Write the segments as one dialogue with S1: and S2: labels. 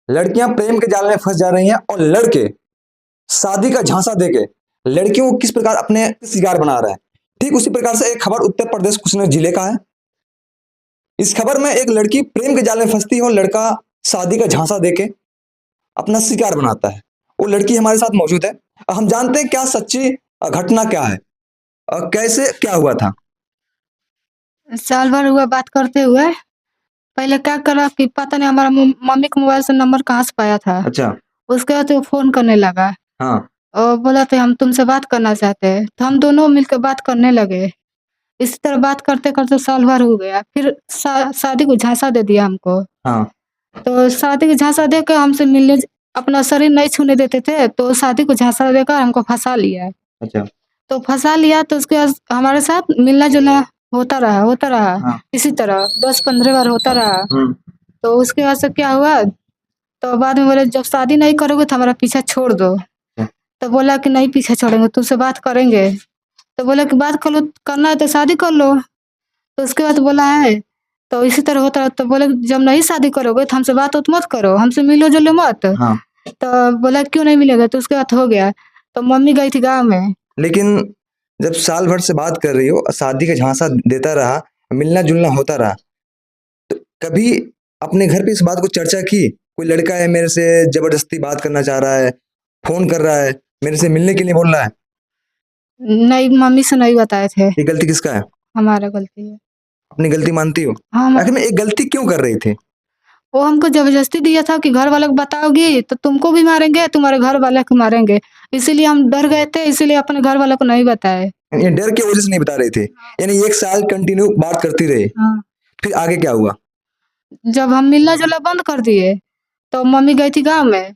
S1: लड़कियां प्रेम के जाल में फंस जा रही हैं और लड़के शादी का झांसा देके लड़कियों को किस प्रकार अपने शिकार बना रहा है। ठीक उसी प्रकार से एक खबर उत्तर प्रदेश कुशीनगर जिले का है। इस खबर में एक लड़की प्रेम के जाल में फंसती है और लड़का शादी का झांसा देके अपना शिकार बनाता है। वो लड़की हमारे साथ मौजूद है। हम जानते हैं क्या सच्ची घटना क्या है और कैसे क्या हुआ था।
S2: साल भर हुआ बात करते हुए। पहले क्या करा कि पता नहीं हमारा मम्मी के मोबाइल से नंबर कहाँ से पाया था।
S1: अच्छा।
S2: उसके बाद वो फोन करने लगा
S1: हाँ।
S2: और बोला था हम तुमसे बात करना चाहते हैं, तो हम दोनों मिलकर बात करने लगे। इसी तरह बात करते करते साल भर हो गया। फिर शादी को झांसा दे दिया हमको।
S1: हाँ।
S2: तो शादी को झांसा देकर हमसे मिलने अपना शरीर नहीं छूने देते थे, तो शादी को झांसा देकर हमको फंसा लिया।
S1: अच्छा।
S2: तो फंसा लिया तो उसके बाद हमारे साथ मिलना जुलना होता रहा।
S1: हाँ।
S2: इसी तरह 10-15 बार होता रहा। तो उसके बाद से क्या हुआ, तो बाद में बोले जब शादी नहीं करोगे तो हमारा पीछा छोड़ दो। तो बोला कि नहीं पीछा छोड़ेंगे, तुमसे बात करेंगे। तो बोला कि बात कर लो, करना है तो शादी कर लो। तो उसके बाद बोला है तो इसी तरह होता रहा। तो बोले जब नहीं शादी करोगे तो हमसे बात उत मत करो, हमसे मिलो जुलो मत।
S1: हाँ।
S2: तो बोला क्यों नहीं मिलेगा, तो उसके बाद हो गया। तो मम्मी गई थी गाँव में।
S1: लेकिन जब साल भर से बात कर रही हो, शादी का झांसा देता रहा, मिलना जुलना होता रहा, तो कभी अपने घर पे इस बात को चर्चा की? कोई लड़का है मेरे से जबरदस्ती बात करना चाह रहा है, फोन कर रहा है, मेरे से मिलने के लिए बोल रहा है,
S2: नहीं, मम्मी से नहीं बताए थे।
S1: ये गलती किसका है?
S2: हमारा गलती है।
S1: अपनी गलती मानती हो?
S2: हम
S1: आखिर में एक गलती क्यों कर रही थी?
S2: वो हमको जबरदस्ती दिया था कि घर वालों को बताओगी तो तुमको भी मारेंगे, तुम्हारे घर वाले को मारेंगे। इसीलिए हम डर गए थे, इसीलिए अपने घर वालों को नहीं बताए।
S1: ये डर की वजह से नहीं बता रहे थे? यानी एक साल कंटिन्यू बात करती रही,
S2: हाँ।
S1: फिर आगे क्या हुआ?
S2: जब हम मिलना जुलना बंद कर दिए तो मम्मी गई थी गाँव में,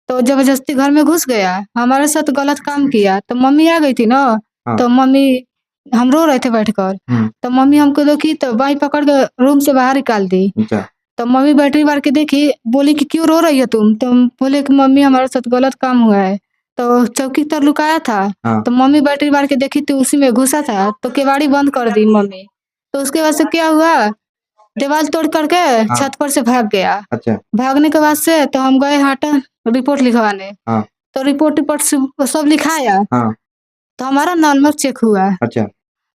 S2: तो जबरदस्ती घर में घुस गया, हमारे साथ गलत काम किया। तो मम्मी आ गई थी ना,
S1: हाँ।
S2: तो मम्मी हम रो रहे थे बैठकर। तो मम्मी हमको देखी तो बाई पकड़ के रूम से बाहर निकाल दी।
S1: अच्छा।
S2: तो मम्मी बैटरी मार के देखी, बोली कि क्यों रो रही हो तुम? तो हम बोले कि मम्मी हमारे साथ गलत काम हुआ है। तो चौकी तर लुकाया था।
S1: हाँ।
S2: तो मम्मी बैटरी मार के देखी तो उसी में घुसा था, तो केवाड़ी बंद कर दी मम्मी। तो उसके बाद से क्या हुआ, दीवार तोड़ करके
S1: हाँ।
S2: छत पर से भाग गया।
S1: अच्छा।
S2: भागने के बाद से तो हम गए हाटा रिपोर्ट लिखवाने।
S1: हाँ।
S2: तो रिपोर्ट सब लिखाया।
S1: हाँ।
S2: तो हमारा नॉर्मल चेक हुआ।
S1: अच्छा।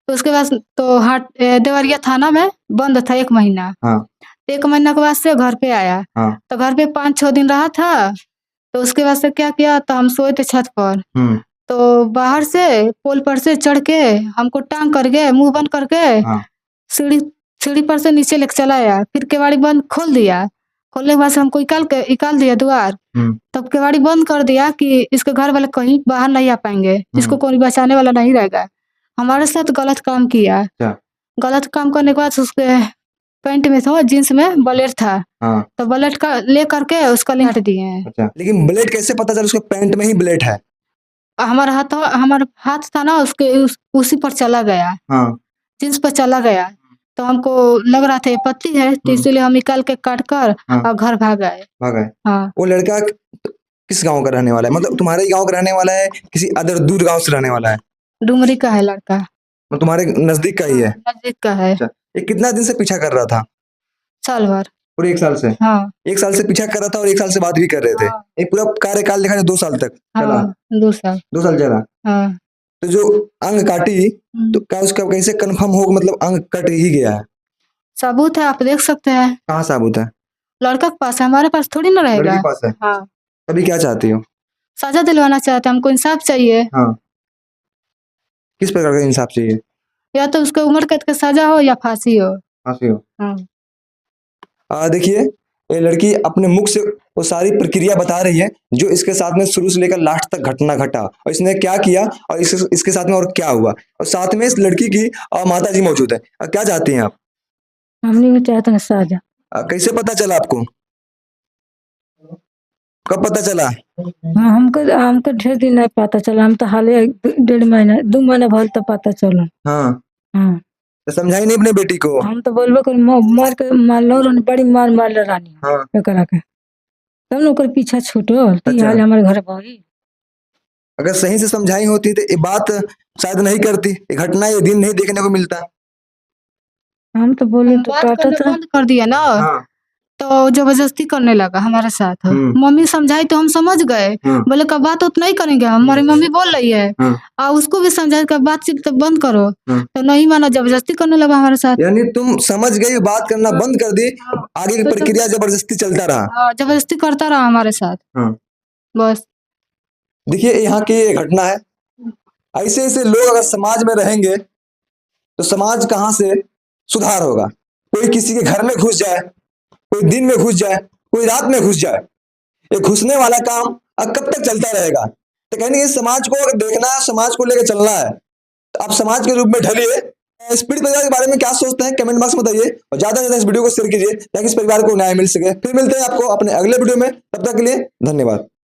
S2: तो उसके बाद तो देवरिया थाना में बंद था 1 महीना।
S1: हाँ।
S2: 1 महीना के बाद से घर पे आया।
S1: हाँ।
S2: तो घर पे 5-6 दिन रहा था। तो उसके बाद से क्या किया, तो हम सोए थे छत पर। तो बाहर से पोल पर से चढ़ के हमको टांग करके मुंह बंद करके
S1: हाँ।
S2: सीढ़ी सीढ़ी पर से नीचे लेके चला आया। फिर केवाड़ी बंद खोल दिया। खोलने के बाद से हमको निकाल दिया द्वार। तब केवाड़ी बंद कर दिया कि इसके घर वाले कहीं बाहर नहीं आ पाएंगे, इसको कोई बचाने वाला नहीं रहेगा। हमारे साथ गलत काम किया।
S1: अच्छा।
S2: गलत काम करने के बाद उसके पैंट में था, जीन्स में ब्लेड था।
S1: हाँ।
S2: तो ब्लेड का ले करके उसका काट दिए हैं।
S1: अच्छा, लेकिन ब्लेड कैसे पता चला उसके पैंट में ही ब्लेड है?
S2: हमारा हाथ था ना, उसी पर चला गया।
S1: हाँ।
S2: जीन्स पर चला गया। तो हमको लग रहा था ये पत्ती है, तो इसीलिए हम निकाल के काट कर
S1: हाँ।
S2: और घर भाग आए।
S1: भाग आए।
S2: हाँ।
S1: वो लड़का किस गांव का रहने वाला है? मतलब तुम्हारे ही गांव का रहने वाला है, किसी अदर दूर गांव से रहने वाला है?
S2: डुमरी का है लड़का।
S1: मतलब तुम्हारे नजदीक का ही है?
S2: नजदीक का है।
S1: अच्छा, ये कितना दिन से पीछा कर रहा था?
S2: साल भर।
S1: पूरे 1 साल से?
S2: हाँ।
S1: 1 साल से पीछा कर रहा था और 1 साल से बात भी कर रहे थे।
S2: हाँ।
S1: ये पूरा कार्यकाल देखा जाए 2 साल तक चला?
S2: हाँ, 2 साल।
S1: 2 साल चला।
S2: हाँ।
S1: तो जो अंग काटी, तो क्या उसका कैसे कंफर्म हो मतलब अंग कट ही गया है?
S2: सबूत है, आप देख सकते हैं।
S1: कहाँ साबुत है?
S2: लड़का के पास है, हमारे पास थोड़ी ना
S1: लड़के
S2: रहेगा।
S1: के पास है?
S2: हाँ।
S1: अभी क्या चाहती हो?
S2: सजा दिलवाना चाहते हैं, हमको इंसाफ चाहिए।
S1: हाँ। किस प्रकार का इंसाफ चाहिए?
S2: या तो उसको उम्र कैद का सजा हो या फांसी हो।
S1: फांसी हो।
S2: हाँ।
S1: देखिए, ये लड़की अपने मुख से वो सारी प्रक्रिया बता रही है जो इसके साथ में शुरू से लेकर लास्ट तक घटना घटा और इसने क्या किया और इसके साथ में और क्या हुआ। और साथ में इस लड़की की माता जी मौजूद है। क्या चाहती हैं आप?
S2: हमने भी चाहते हैं सजा।
S1: कैसे पता चला आपको? कब पता चला?
S2: हाँ, हमको हमको ढेर दिन नहीं पता चला। हम तो हाल 1-1.5 महीना भर तो पता चला।
S1: हाँ।
S2: हाँ।
S1: तो समझाई नहीं अपने बेटी को?
S2: हम तो बोलबो कर मार के मारलो रानी, बड़ी मार ले रानी।
S1: हाँ।
S2: एकरा के तब न ओकर पीछा छूटो।
S1: अच्छा।
S2: हाल हमारे घर भागी।
S1: अगर सही से समझाई होती तो ये बात शायद नहीं करती, ये घटना ये दिन नहीं देखने को मिलता।
S2: हम तो बोले तो काटा था, बंद कर दिया ना।
S1: हाँ।
S2: तो जबरदस्ती करने लगा हमारे साथ। मम्मी समझाई तो हम समझ गए, बोले कब बात उतना नहीं करेंगे, हमारी मम्मी बोल रही है और उसको भी समझाई कि बातचीत तो बंद करो, तो नहीं माना, जबरदस्ती करने लगा हमारे साथ।
S1: यानी तुम समझ गई, बात करना बंद कर दी, आगे की प्रक्रिया जबरदस्ती चलता रहा।
S2: जबरदस्ती करता रहा हमारे साथ बस।
S1: देखिए यहाँ की ये घटना है। ऐसे ऐसे लोग अगर समाज में रहेंगे तो समाज कहाँ से सुधार होगा। कोई किसी के घर में घुस जाए, कोई दिन में घुस जाए, कोई रात में घुस जाए, ये घुसने वाला काम अब कब तक चलता रहेगा। तो कहीं नहीं, समाज को देखना है, समाज को लेकर चलना है, तो आप समाज के रूप में ढलिए। इस पीड़ित परिवार के बारे में क्या सोचते हैं कमेंट बॉक्स में बताइए, और ज्यादा से ज्यादा इस वीडियो को शेयर कीजिए ताकि इस परिवार को न्याय मिल सके। फिर मिलते हैं आपको अपने अगले वीडियो में, तब तक के लिए धन्यवाद।